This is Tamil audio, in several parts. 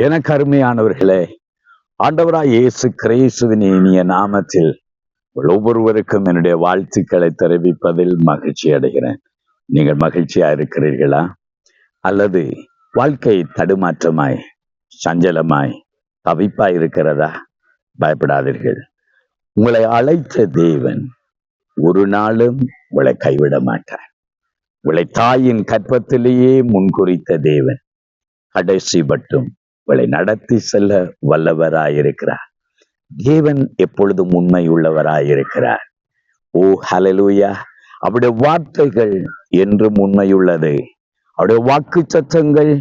எனக்கு அருமையானவர்களே, ஆண்டவராய் இயேசு கிறிஸ்துவின் இனிய நாமத்தில் ஒவ்வொருவருக்கும் என்னுடைய வாழ்த்துக்களை தெரிவிப்பதில் மகிழ்ச்சி அடைகிறேன். நீங்கள் மகிழ்ச்சியா இருக்கிறீர்களா? அல்லது வாழ்க்கை தடுமாற்றமாய், சஞ்சலமாய், தவிப்பாய் இருக்கிறதா? பயப்படாதீர்கள். உங்களை அழைத்த தேவன் ஒரு நாளும் உங்களை கைவிட மாட்டார். உங்களை தாயின் கற்பத்திலேயே முன்குறித்த தேவன் கடைசி மட்டும் உங்களை நடத்தி செல்ல வல்லவராயிருக்கிறார். தேவன் எப்பொழுதும் உண்மை உள்ளவராயிருக்கிறார். ஓ ஹல்லேலூயா! அவருடைய வார்த்தைகள் என்றும் உண்மையுள்ளது. அவருடைய வாக்கு சத்தங்கள்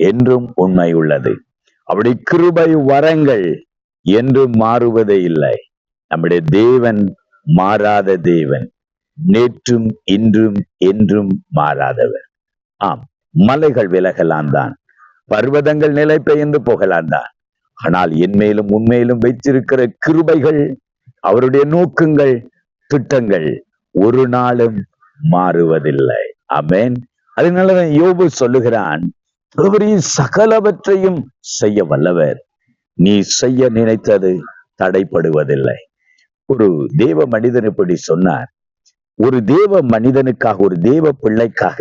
என்றும் உண்மை உள்ளது. அவருடைய கிருபை வரங்கள் என்றும் மாறுவதே இல்லை. நம்முடைய தேவன் மாறாத தேவன், நேற்றும் இன்றும் என்றும் மாறாதவர். ஆம், மலைகள் விலகலாம் தான், பர்வதங்கள் நிலை பெயர்ந்து போகலாம் தான், ஆனால் என்மேலும் உன்மேலும் வைத்திருக்கிற கிருபைகள், அவருடைய நோக்கங்கள், திட்டங்கள் ஒரு நாளும் மாறுவதில்லை. ஆமென். அதனாலதான் யோபு சொல்லுகிறான், சகலவற்றையும் செய்ய வல்லவர், நீ செய்ய நினைத்தது தடைப்படுவதில்லை. ஒரு தேவ மனிதன் இப்படி சொன்னார். ஒரு தேவ மனிதனுக்காக, ஒரு தேவ பிள்ளைக்காக,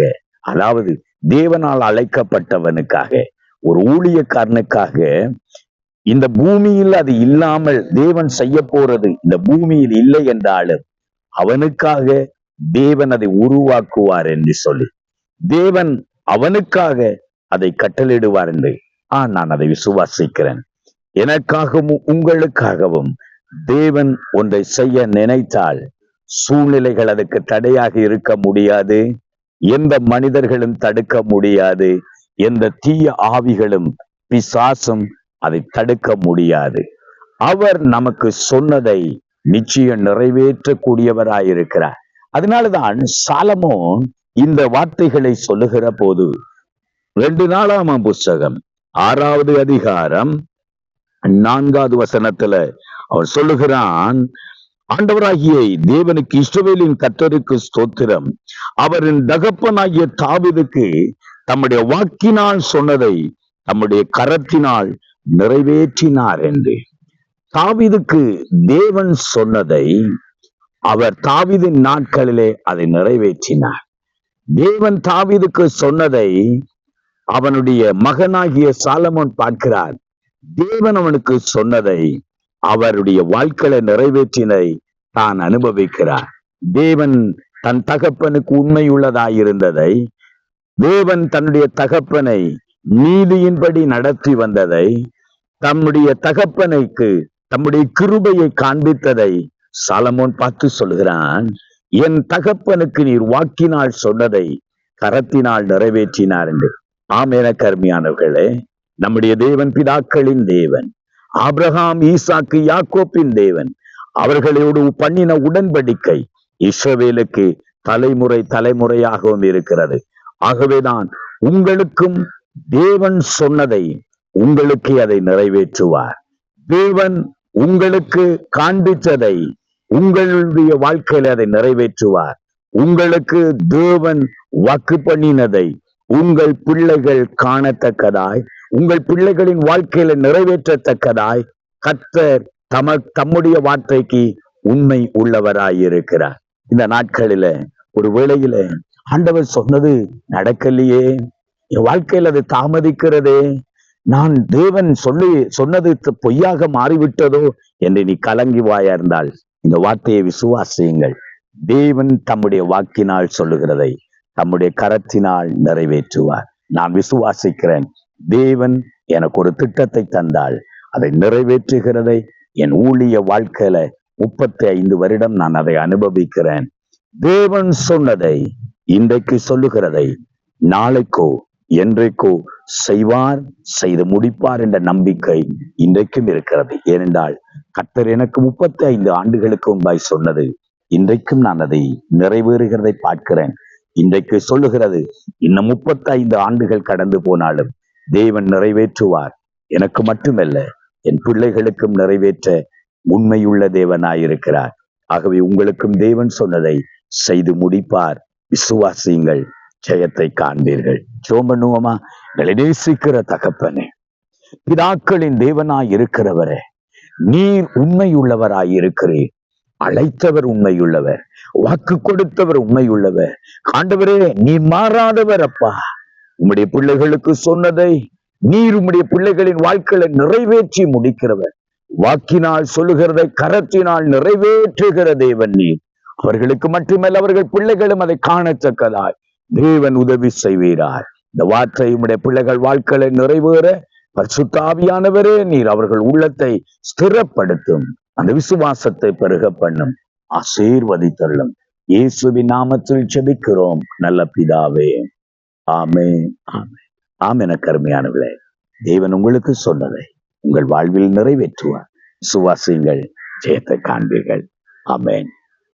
அதாவது தேவனால் அழைக்கப்பட்டவனுக்காக, ஒரு ஊழியக்காரனுக்காக, இந்த பூமியில் அது இல்லாமல் தேவன் செய்ய போறது இந்த பூமியில் இல்லை என்றாலும் அவனுக்காக தேவன் அதை உருவாக்குவார் என்று சொல்லி, தேவன் அவனுக்காக அதை கட்டளையிடுவார் என்று நான் அதை விசுவாசிக்கிறேன். எனக்காகவும் உங்களுக்காகவும் தேவன் ஒன்றை செய்ய நினைத்தால் சூழ்நிலைகள் அதுக்கு தடையாக இருக்க முடியாது. எந்த மனிதர்களும் தடுக்க முடியாது. எந்த தீய ஆவிகளும் பிசாசும் அதை தடுக்க முடியாது. அவர் நமக்கு சொன்னதை நிச்சயம் நிறைவேற்றக்கூடியவராயிருக்கிறார். அதனாலதான் சாலமோன் இந்த வார்த்தைகளை சொல்லுகிற போது 2 நாளாகமம் புஸ்தகம் 6வது அதிகாரம் 4வது வசனத்துல அவர் சொல்லுகிறான், ஆண்டவராகிய தேவனுக்கு இஸ்ரவேலின் கர்த்தருக்கு ஸ்தோத்திரம், அவரின் தகப்பனாகிய தாவீதுக்கு தம்முடைய வாக்கினால் சொன்னதை தம்முடைய கரத்தினால் நிறைவேற்றினார் என்று. தாவீதுக்கு தேவன் சொன்னதை அவர் தாவீதின் நாட்களிலே அதை நிறைவேற்றினார். தேவன் தாவீதுக்கு சொன்னதை அவனுடைய மகனாகிய சாலமோன் பார்க்கிறார். தேவன் அவனுக்கு சொன்னதை, அவருடைய வாழ்க்கையை நிறைவேற்றினை தான் அனுபவிக்கிறார். தேவன் தன் தகப்பனுக்கு உண்மையுள்ளதாயிருந்ததை, தேவன் தன்னுடைய தகப்பனை நீதியின்படி நடத்தி வந்ததை, தம்முடைய தகப்பனுக்கு தம்முடைய கிருபையை காண்பித்ததை சாலமோன் பார்த்து சொல்கிறான், என் தகப்பனுக்கு நீர் வாக்கினால் சொன்னதை கரத்தினால் நிறைவேற்றினார் என்று. ஆம், எனக்கு அருமையானவர்களே, நம்முடைய தேவன் பிதாக்களின் தேவன், ஆபிரகாம், ஈசாக்கு, யாக்கோப்பின் தேவன், அவர்களோடு பண்ணின உடன்படிக்கை இஸ்ரவேலுக்கு தலைமுறை தலைமுறையாகவும் இருக்கிறது. ஆகவேதான் உங்களுக்கும் தேவன் சொன்னதை உங்களுக்கு அதை நிறைவேற்றுவார். தேவன் உங்களுக்கு காண்பித்ததை உங்களுடைய வாழ்க்கையில அதை நிறைவேற்றுவார். உங்களுக்கு தேவன் வாக்கு பண்ணினதை உங்கள் பிள்ளைகள் காணத்தக்கதாய், உங்கள் பிள்ளைகளின் வாழ்க்கையில நிறைவேற்றத்தக்கதாய் கர்த்தர் தம்முடைய வார்த்தைக்கு உண்மை உள்ளவராயிருக்கிறார். இந்த நாட்களில ஒரு வேளையில ஆண்டவர் சொன்னது நடக்கலையே, என் வாழ்க்கையில் அது தாமதிக்கிறதே, நான் தேவன் சொன்னது பொய்யாக மாறிவிட்டதோ என்று நீ கலங்கி வாயிருந்தால் இந்த வார்த்தையை விசுவாசியுங்கள். தேவன் தம்முடைய வாக்கினால் சொல்லுகிறதை தம்முடைய கரத்தினால் நிறைவேற்றுவார். நான் விசுவாசிக்கிறேன். தேவன் எனக்கு ஒரு திட்டத்தை தந்தால் அதை நிறைவேற்றுகிறதை என் ஊழிய வாழ்க்கையில 35 வருடம் நான் அதை அனுபவிக்கிறேன். தேவன் சொன்னதை இன்றைக்கு சொல்லுகிறதை நாளைக்கோ என்றைக்கோ செய்வார், செய்து முடிப்பார் என்ற நம்பிக்கை இன்றைக்கும் இருக்கிறது. ஏனென்றால் கர்த்தர் எனக்கு 35 ஆண்டுகளுக்கு முன்பாய் சொன்னது இன்றைக்கும் நான் அதை நிறைவேறுகிறதை பார்க்கிறேன். இன்றைக்கு சொல்லுகிறது, இன்னும் 35 ஆண்டுகள் கடந்து போனாலும் தேவன் நிறைவேற்றுவார். எனக்கு மட்டுமல்ல, என் பிள்ளைகளுக்கும் நிறைவேற்ற உண்மையுள்ள தேவனாயிருக்கிறார். ஆகவே உங்களுக்கும் தேவன் சொன்னதை செய்து முடிப்பார். விசுவாசியுங்கள், ஜெயத்தை காண்பீர்கள். ஜெபம் பண்ணுவோமா? எங்களை நேசிக்கிற தகப்பனே, பிதாக்களின் தேவனாய் இருக்கிறவரே, நீர் உண்மையுள்ளவராய் இருக்கிறீர். அழைத்தவர் உண்மையுள்ளவர், வாக்கு கொடுத்தவர் உண்மையுள்ளவர். ஆண்டவரே, நீர் மாறாதவர். அப்பா, உம்முடைய பிள்ளைகளுக்கு சொன்னதை நீர் உம்முடைய பிள்ளைகளின் வாழ்க்கையை நிறைவேற்றி முடிக்கிறவர். வாக்கினால் சொல்லுகிறதை கரத்தினால் நிறைவேற்றுகிற தேவன் நீர். அவர்களுக்கு மட்டுமல்ல, அவர்கள் பிள்ளைகளும் அதை காணத்தக்கதாய் தேவன் உதவி செய்வீரார். இந்த வார்த்தை உம்முடைய பிள்ளைகள் வாழ்க்கையை நிறைவேற பரிசுத்த ஆவியானவரே, நீர் அவர்கள் உள்ளத்தை ஸ்திரப்படுத்தும், அந்த விசுவாசத்தை பெருக பண்ணும், ஆசீர்வதித்தருளும். இயேசுவின் நாமத்தில் ஜெபிக்கிறோம் நல்ல பிதாவே, ஆமென். ஆமென். ஆமென். கருமையானவர்களே, தேவன் உங்களுக்கு சொன்னதை உங்கள் வாழ்வில் நிறைவேற்றுவார். விசுவாசியுங்கள், ஜெயத்தை காண்பீர்கள். ஆமென்.